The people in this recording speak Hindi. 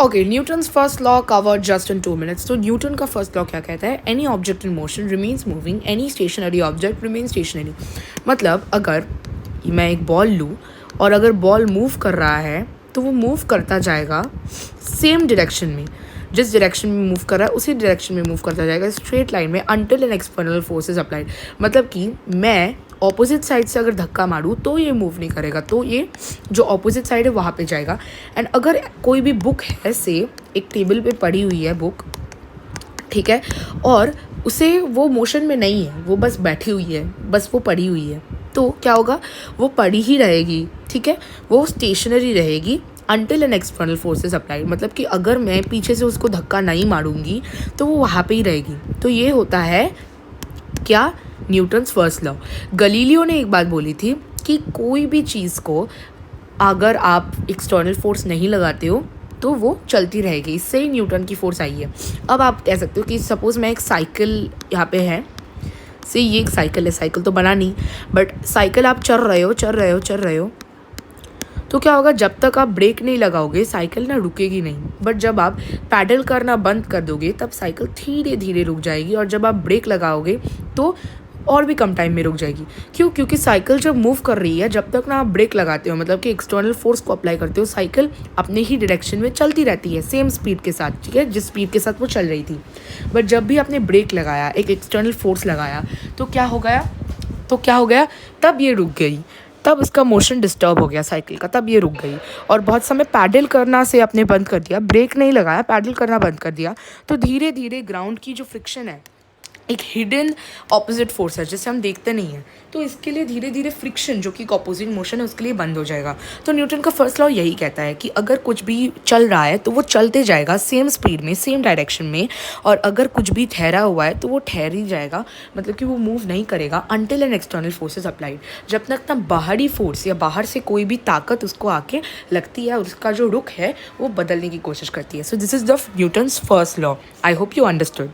Okay, Newton's first law covered just in 2 minutes. तो न्यूटन का फर्स्ट लॉ क्या कहता है? Any object in motion remains moving, any stationary object remain stationary. मतलब अगर मैं एक बॉल लूँ और अगर बॉल मूव कर रहा है तो वो मूव करता जाएगा सेम डायरेक्शन में. जिस डायरेक्शन में मूव कर रहा है उसी डायरेक्शन में मूव करता जाएगा स्ट्रेट लाइन में until an external force is applied. मतलब कि मैं ऑपोजिट साइड से अगर धक्का मारूँ तो ये मूव नहीं करेगा, तो ये जो ऑपोजिट साइड है वहाँ पे जाएगा. एंड अगर कोई भी बुक है, से एक टेबल पे पड़ी हुई है बुक, ठीक है, और उसे वो मोशन में नहीं है, वो बस बैठी हुई है, बस वो पड़ी हुई है, तो क्या होगा? वो पड़ी ही रहेगी, ठीक है, वो स्टेशनरी रहेगी until an external forces applied. मतलब कि अगर मैं पीछे से उसको धक्का नहीं मारूंगी तो वो वहाँ पे ही रहेगी. तो ये होता है क्या? Newton's first law. गलीलियो ने एक बात बोली थी कि कोई भी चीज़ को अगर आप एक्सटर्नल फोर्स नहीं लगाते हो तो वो चलती रहेगी. इससे ही न्यूटन की फोर्स आई है. अब आप कह सकते हो कि सपोज़ मैं एक साइकिल यहाँ पे है, से ये एक साइकिल है, साइकिल तो बना नहीं, बट साइकिल आप चल रहे हो, तो क्या होगा? जब तक आप ब्रेक नहीं लगाओगे साइकिल ना रुकेगी नहीं. बट जब आप पैडल करना बंद कर दोगे तब साइकिल धीरे धीरे रुक जाएगी, और जब आप ब्रेक लगाओगे तो और भी कम टाइम में रुक जाएगी. क्यों? क्योंकि साइकिल जब मूव कर रही है, जब तक ना आप ब्रेक लगाते हो, मतलब कि एक्सटर्नल फोर्स को अप्लाई करते हो, साइकिल अपने ही डायरेक्शन में चलती रहती है सेम स्पीड के साथ, ठीक है, जिस स्पीड के साथ वो चल रही थी. बट जब भी आपने ब्रेक लगाया, एक एक्सटर्नल फोर्स लगाया, तो क्या हो गया? तब ये रुक गई, तब उसका मोशन डिस्टर्ब हो गया साइकिल का, तब ये रुक गई. और बहुत समय पैडल करना से आपने बंद कर दिया, ब्रेक नहीं लगाया, पैडल करना बंद कर दिया, तो धीरे धीरे ग्राउंड की जो फ्रिक्शन है, एक हिडन ऑपोजिट फोर्स है जिसे हम देखते नहीं हैं, तो इसके लिए धीरे धीरे फ्रिक्शन जो कि एक ऑपोजिट मोशन है उसके लिए बंद हो जाएगा. तो न्यूटन का फर्स्ट लॉ यही कहता है कि अगर कुछ भी चल रहा है तो वो चलते जाएगा सेम स्पीड में, सेम डायरेक्शन में, और अगर कुछ भी ठहरा हुआ है तो वो ठहर ही जाएगा, मतलब कि वो मूव नहीं करेगा until an external force is applied. जब तक ना बाहरी फोर्स या बाहर से कोई भी ताकत उसको आके लगती है, उसका जो रुख है वो बदलने की कोशिश करती है. So this is the Newton's first law. I hope you understood.